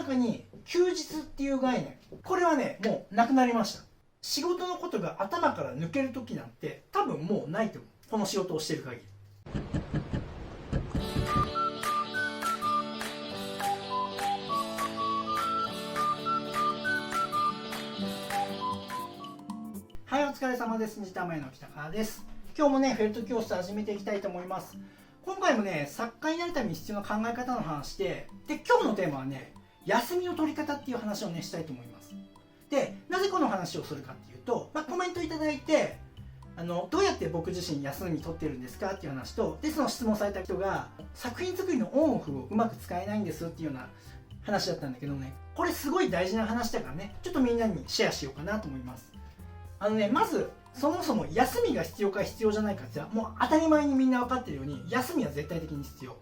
中に休日っていう概念、これはねもうなくなりました。仕事のことが頭から抜ける時なんて多分もうないと思う、この仕事をしてる限り。はい、お疲れ様です。二田前の北川です。今日もねフェルト教室始めていきたいと思います。今回もね作家になるために必要な考え方の話で、今日のテーマはね休みの取り方っていう話をねしたいと思います。で、なぜこの話をするかっていうと、コメントいただいてどうやって僕自身休み取ってるんですかっていう話と、でその質問された人が作品作りのオンオフをうまく使えないんですっていうような話だったんだけどね、これすごい大事な話だからね、ちょっとみんなにシェアしようかなと思います。まずそもそも休みが必要か必要じゃないかってもう当たり前にみんな分かってるように、休みは絶対的に必要。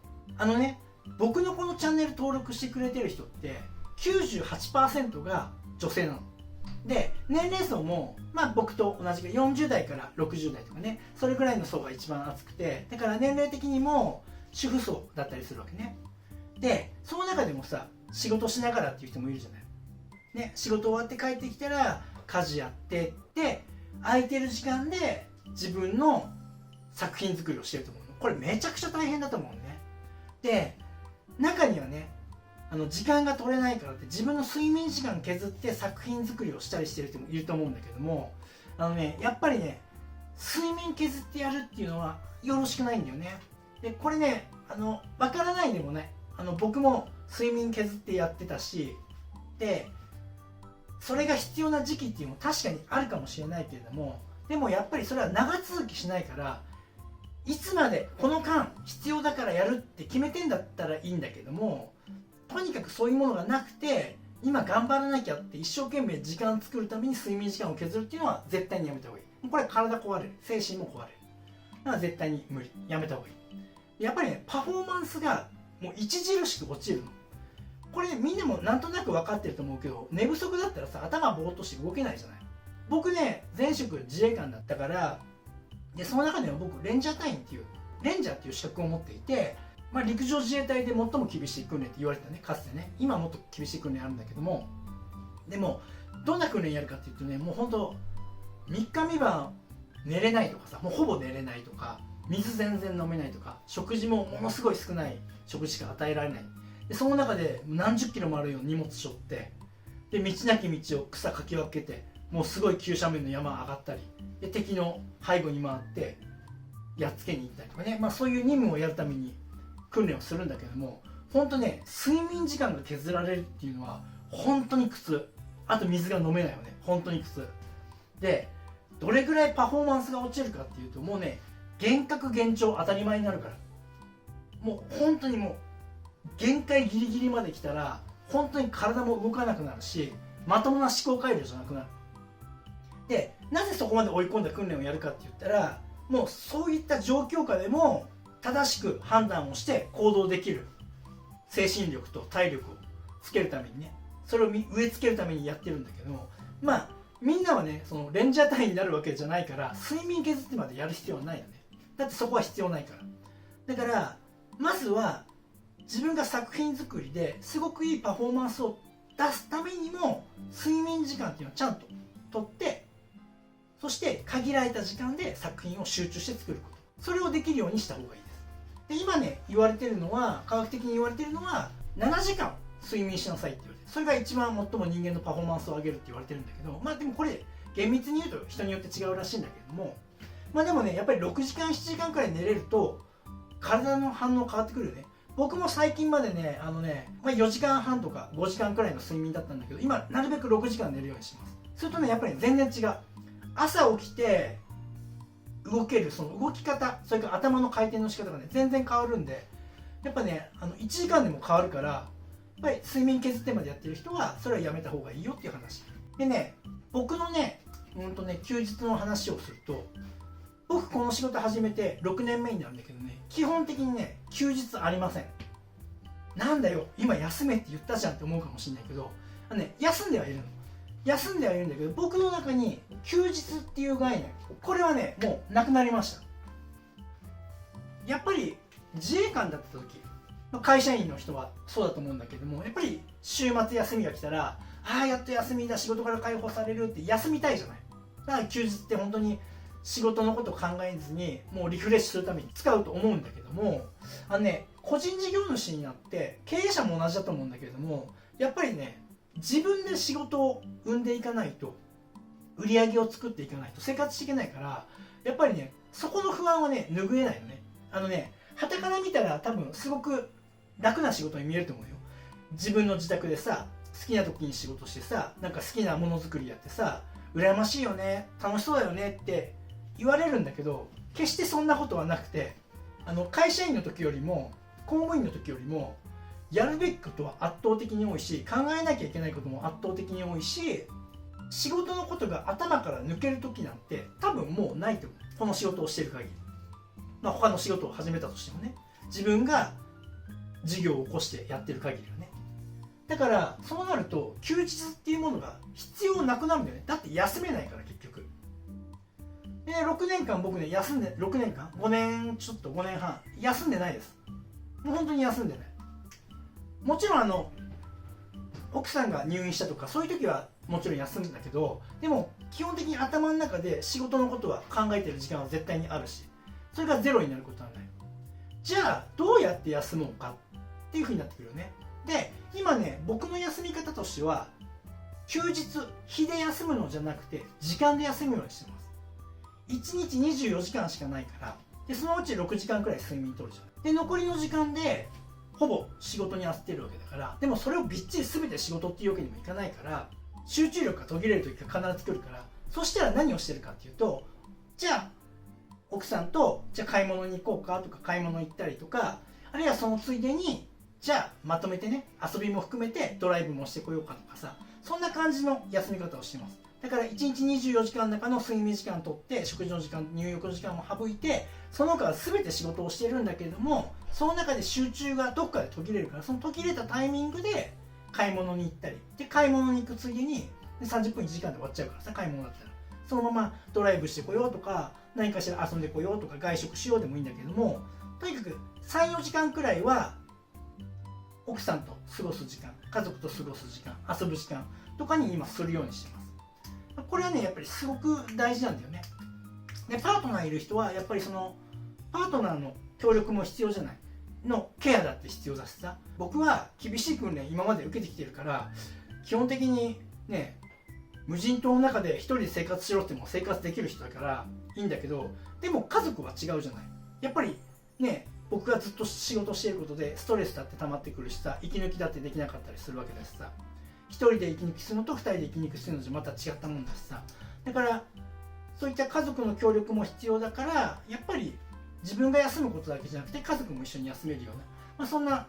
僕のこのチャンネル登録してくれてる人って98% が女性なので、年齢層も僕と同じく40代から60代とかね、それぐらいの層が一番厚くて、だから年齢的にも主婦層だったりするわけね。でその中でもさ、仕事しながらっていう人もいるじゃないね。仕事終わって帰ってきたら家事やってって空いてる時間で自分の作品作りをしてると思うの。これめちゃくちゃ大変だと思うのね。で中にはね、時間が取れないからって自分の睡眠時間削って作品作りをしたりしてる人もいると思うんだけども、やっぱりね睡眠削ってやるっていうのはよろしくないんだよね。でこれね分からないでもない、僕も睡眠削ってやってたし、でそれが必要な時期っていうのも確かにあるかもしれないけれども、でもやっぱりそれは長続きしないから、いつまでこの間必要だからやるって決めてんだったらいいんだけども、とにかくそういうものがなくて今頑張らなきゃって一生懸命時間作るために睡眠時間を削るっていうのは絶対にやめた方がいい。これ体壊れる、精神も壊れる。だから絶対に無理、やめた方がいい。やっぱりねパフォーマンスがもう著しく落ちるの。これねみんなもなんとなく分かってると思うけど、寝不足だったらさ頭ぼーっとして動けないじゃない。僕ね前職自衛官だったから、でその中では僕レンジャー隊員っていう資格を持っていて、陸上自衛隊で最も厳しい訓練って言われてたね、かつてね。今はもっと厳しい訓練あるんだけども、でもどんな訓練やるかっていうとね、もうほんと3日3晩寝れないとかさ、もうほぼ寝れないとか、水全然飲めないとか、食事もものすごい少ない食事しか与えられない。でその中で何十キロもあるような荷物背負って、で道なき道を草かき分けて、もうすごい急斜面の山上がったり、で敵の背後に回ってやっつけに行ったりとかね、そういう任務をやるために訓練をするんだけども、本当ね睡眠時間が削られるっていうのは本当に苦痛。あと水が飲めないよね、本当に苦痛で、どれぐらいパフォーマンスが落ちるかっていうと、もうね幻覚幻聴当たり前になるから、もう本当にもう限界ギリギリまで来たら本当に体も動かなくなるし、まともな思考回路じゃなくなる。でなぜそこまで追い込んだ訓練をやるかって言ったら、もうそういった状況下でも正しく判断をして行動できる精神力と体力をつけるためにね、それを植え付けるためにやってるんだけども、みんなはねそのレンジャー隊員になるわけじゃないから、睡眠削ってまでやる必要はないよね。だってそこは必要ないから。だからまずは自分が作品作りですごくいいパフォーマンスを出すためにも睡眠時間っていうのをちゃんと取って、そして限られた時間で作品を集中して作ること、それをできるようにした方がいいです。で今ね言われてるのは、科学的に言われてるのは7時間睡眠しなさいって言われて、それが一番最も人間のパフォーマンスを上げるって言われてるんだけど、でもこれ厳密に言うと人によって違うらしいんだけども、でもねやっぱり6時間7時間くらい寝れると体の反応変わってくるよね。僕も最近までね4時間半とか5時間くらいの睡眠だったんだけど、今なるべく6時間寝るようにします。するとねやっぱり全然違う。朝起きて動けるその動き方、それから頭の回転の仕方がね全然変わるんで、やっぱね1時間でも変わるから、やっぱり睡眠削ってまでやってる人はそれはやめた方がいいよっていう話でね、僕のね休日の話をすると、僕この仕事始めて6年目になるんだけどね、基本的にね休日ありません。なんだよ今休めって言ったじゃんって思うかもしれないけど、休んではいるの。休んではいるんだけど、僕の中に休日っていう概念、これはねもうなくなりました。やっぱり自衛官だった時、会社員の人はそうだと思うんだけども、やっぱり週末休みが来たら、ああやっと休みだ、仕事から解放されるって休みたいじゃない。だから休日って本当に仕事のことを考えずにもうリフレッシュするために使うと思うんだけども、個人事業主になって経営者も同じだと思うんだけれども、やっぱりね、自分で仕事を生んでいかないと、売り上げを作っていかないと生活していけないから、やっぱりね、そこの不安はね、拭えないよね。傍から見たら多分すごく楽な仕事に見えると思うよ。自分の自宅でさ、好きな時に仕事してさ、なんか好きなものづくりやってさ、羨ましいよね、楽しそうだよねって言われるんだけど、決してそんなことはなくて、会社員の時よりも公務員の時よりもやるべきことは圧倒的に多いし、考えなきゃいけないことも圧倒的に多いし、仕事のことが頭から抜ける時なんて多分もうないと思う。この仕事をしている限り、他の仕事を始めたとしてもね、自分が事業を起こしてやってる限りはね。だからそうなると休日っていうものが必要なくなるんだよね。だって休めないから結局。で6年間僕ね、休んで、6年間5年ちょっと5年半休んでないです。もう本当に休んでない。もちろん奥さんが入院したとかそういう時はもちろん休むんだけど、でも基本的に頭の中で仕事のことは考えてる時間は絶対にあるし、それがゼロになることはない。じゃあどうやって休もうかっていうふうになってくるよね。で今ね、僕の休み方としては、休日日で休むのじゃなくて時間で休むようにしてます。1日24時間しかないから、でそのうち6時間くらい睡眠とるじゃん。で残りの時間でほぼ仕事に当ててるわけだから、でもそれをびっちり全て仕事っていうわけにもいかないから、集中力が途切れる時が必ず来るから、そしたら何をしてるかっていうと、じゃあ奥さんとじゃあ買い物に行こうかとか、買い物行ったりとか、あるいはそのついでにじゃあまとめてね、遊びも含めてドライブもしてこようかとかさ、そんな感じの休み方をしてます。だから1日24時間の中の睡眠時間をとって、食事の時間、入浴の時間も省いて、その他は全て仕事をしてるんだけれども、その中で集中がどっかで途切れるから、その途切れたタイミングで買い物に行ったり、で買い物に行くついでに30分1時間で終わっちゃうからさ、買い物だったらそのままドライブしてこようとか、何かしら遊んでこようとか、外食しようでもいいんだけども、とにかく 3,4 時間くらいは奥さんと過ごす時間、家族と過ごす時間、遊ぶ時間とかに今するようにしてます。これはね、やっぱりすごく大事なんだよね。でパートナーいる人はやっぱりそのパートナーの協力も必要じゃない、のケアだって必要だしさ。僕は厳しい訓練今まで受けてきてるから、基本的にね、無人島の中で一人で生活しろっても生活できる人だからいいんだけど、でも家族は違うじゃない。やっぱりね、僕がずっと仕事していることでストレスだって溜まってくるしさ、息抜きだってできなかったりするわけだしさ、一人で息抜きするのと二人で息抜きするのじゃまた違ったもんだしさ。だからそういった家族の協力も必要だから、やっぱり自分が休むことだけじゃなくて家族も一緒に休めるような、そんな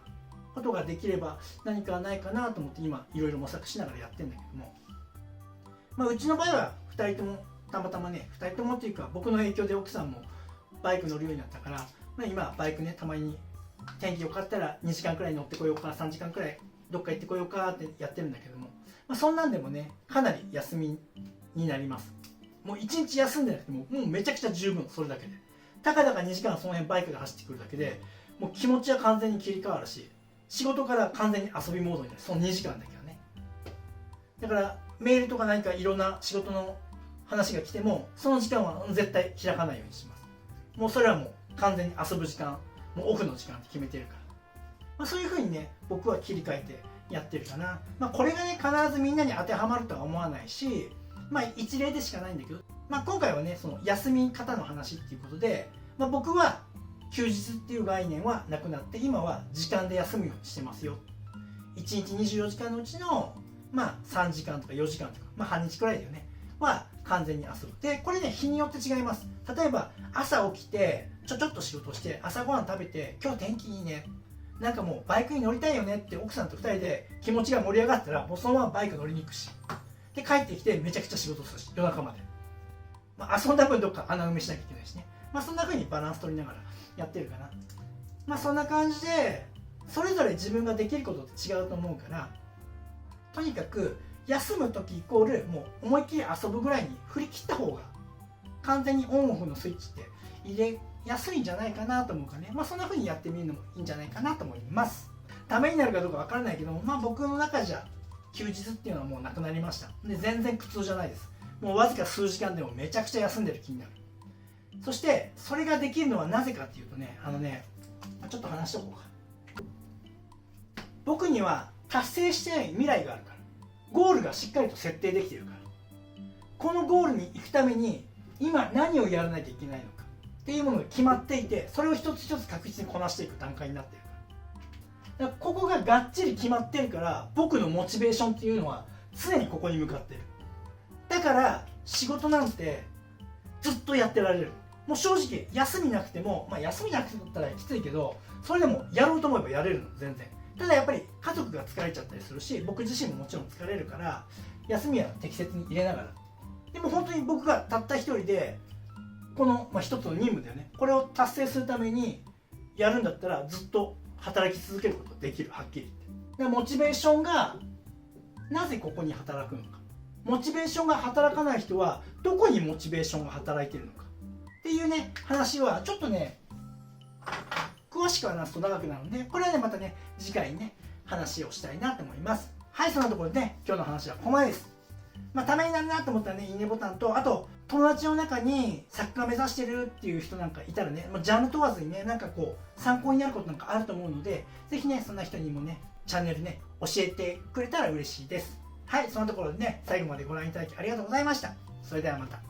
ことができれば何かないかなと思って今いろいろ模索しながらやってるんだけども、うちの場合は2人ともたまたまね、2人ともっていうか僕の影響で奥さんもバイク乗るようになったから、今バイクね、たまに天気良かったら2時間くらい乗ってこようか、3時間くらいどっか行ってこようかってやってるんだけども、そんなんでもね、かなり休みになります。もう1日休んでなくてもうめちゃくちゃ十分、それだけでたかだか2時間その辺バイクで走ってくるだけでもう気持ちは完全に切り替わるし、仕事から完全に遊びモードになる、その2時間だけはね。だからメールとか何かいろんな仕事の話が来てもその時間は絶対開かないようにします。もうそれはもう完全に遊ぶ時間、もうオフの時間って決めてるから、そういう風にね、僕は切り替えてやってるかな。これがね、必ずみんなに当てはまるとは思わないし、一例でしかないんだけど、今回はね、その休み方の話っていうことで、僕は休日っていう概念はなくなって、今は時間で休むようにしてますよ。1日24時間のうちの3時間とか4時間とか、半日くらいだよねは完全に遊ぶ。でこれね、日によって違います。例えば朝起きてちょっと仕事して朝ごはん食べて、今日天気いいね、なんかもうバイクに乗りたいよねって奥さんと2人で気持ちが盛り上がったら、もうそのままバイク乗りに行くし、で帰ってきてめちゃくちゃ仕事するし、夜中まで、遊んだ分どっか穴埋めしなきゃいけないしね。そんな風にバランス取りながらやってるかな。そんな感じでそれぞれ自分ができることって違うと思うから、とにかく休む時イコールもう思いっきり遊ぶぐらいに振り切った方が完全にオンオフのスイッチって入れやすいんじゃないかなと思うからね、そんな風にやってみるのもいいんじゃないかなと思います。ためになるかどうかわからないけど、僕の中じゃ休日っていうのはもうなくなりました。で、全然苦痛じゃないです。もうわずか数時間でもめちゃくちゃ休んでる気になる。そしてそれができるのはなぜかっていうとね、ちょっと話しておこうか。僕には達成してない未来があるから、ゴールがしっかりと設定できているから、このゴールに行くために今何をやらなきゃいけないのかっていうものが決まっていて、それを一つ一つ確実にこなしていく段階になっているから、だからここががっちり決まってるから、僕のモチベーションっていうのは常にここに向かってる。だから仕事なんてずっとやってられる。もう正直休みなくても、休みなくてだったらきついけど、それでもやろうと思えばやれるの全然。ただやっぱり家族が疲れちゃったりするし、僕自身ももちろん疲れるから、休みは適切に入れながら。でも本当に僕がたった一人でこの、一つの任務だよね、これを達成するためにやるんだったらずっと働き続けることができる。はっきり言って。モチベーションがなぜここに働くのか、モチベーションが働かない人はどこにモチベーションが働いているのかっていうね、話はちょっとね詳しく話すと長くなるので、これはねまたね次回にね話をしたいなと思います。はい、そんなところでね、今日の話はここまでです。ためになるなと思ったらね、いいねボタンと、あと友達の中に作家目指してるっていう人なんかいたらね、ジャンル問わずにね、参考になることなんかあると思うので、ぜひねそんな人にもねチャンネルね教えてくれたら嬉しいです。はい、そんなところでね、最後までご覧いただきありがとうございました。それではまた。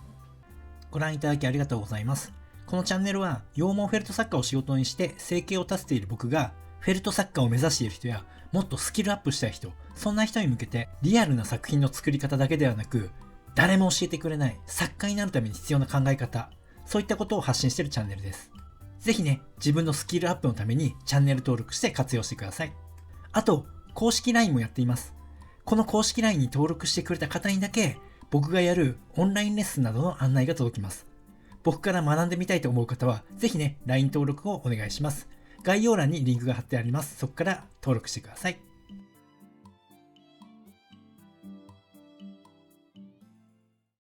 ご覧いただきありがとうございます。このチャンネルは羊毛フェルト作家を仕事にして生計を立てている僕が、フェルト作家を目指している人やもっとスキルアップしたい人、そんな人に向けてリアルな作品の作り方だけではなく、誰も教えてくれない作家になるために必要な考え方、そういったことを発信しているチャンネルです。ぜひね、自分のスキルアップのためにチャンネル登録して活用してください。あと、公式 LINE もやっています。この公式 LINE に登録してくれた方にだけ、僕がやるオンラインレッスンなどの案内が届きます。僕から学んでみたいと思う方は、ぜひね、LINE 登録をお願いします。概要欄にリンクが貼ってあります。そこから登録してください。